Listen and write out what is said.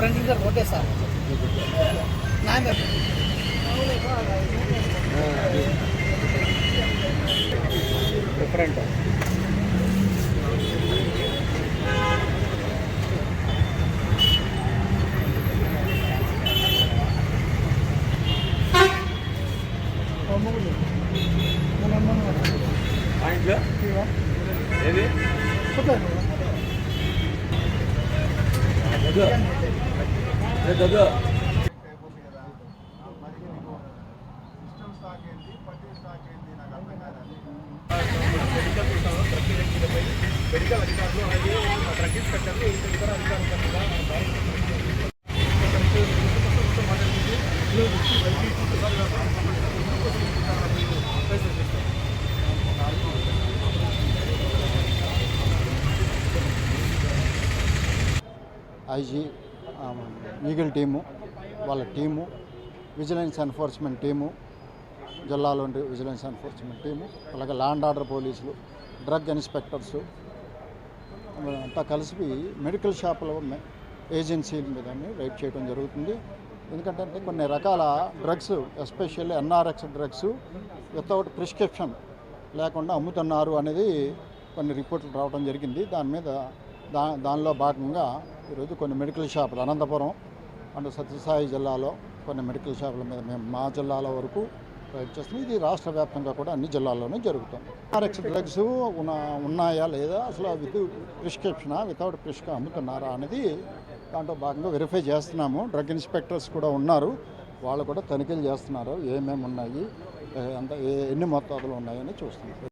Front sir okay sir different ఏది medical అధికారులు అలాగే డ్రగ్ ఇన్స్పెక్టర్లు ఇతర ఐజీ ఈగల్ టీము వాళ్ళ టీము విజిలెన్స్ ఎన్ఫోర్స్మెంట్ టీము జిల్లాలోని విజిలెన్స్ ఎన్ఫోర్స్మెంట్ టీము అలాగే ల్యాండ్ ఆర్డర్ పోలీసులు డ్రగ్ ఇన్స్పెక్టర్సు అంతా కలిసి మెడికల్ షాపుల ఏజెన్సీల మీద రైడ్ చేయడం జరుగుతుంది. ఎందుకంటే కొన్ని రకాల drugs especially NRX drugs without prescription లేకుండా అమ్ముతున్నారు అనేది కొన్ని రిపోర్ట్లు రావడం జరిగింది. దాని మీద దానిలో భాగంగా ఈరోజు కొన్ని మెడికల్ షాపులు అనంతపురం అండ్ సత్యసాయి జిల్లాలో కొన్ని మెడికల్ షాపుల మీద మేము మా జిల్లాల వరకు రైడ్ చేస్తున్నాం. ఇది రాష్ట్ర వ్యాప్తంగా కూడా అన్ని జిల్లాల్లోనూ జరుగుతుంది. ఆర్ఎక్స్ డ్రగ్స్ ఉన్నాయా లేదా, అసలు విత్ ప్రిస్క్రిప్షనా వితౌట్ ప్రిస్క్రిప్షన్ అమ్ముతున్నారా అనేది దాంట్లో భాగంగా వెరిఫై చేస్తున్నాము. డ్రగ్ ఇన్స్పెక్టర్స్ కూడా ఉన్నారు, వాళ్ళు కూడా తనిఖీలు చేస్తున్నారు. ఏమేమి ఉన్నాయి, ఎన్ని మొత్తాదులు ఉన్నాయని చూస్తున్నారు.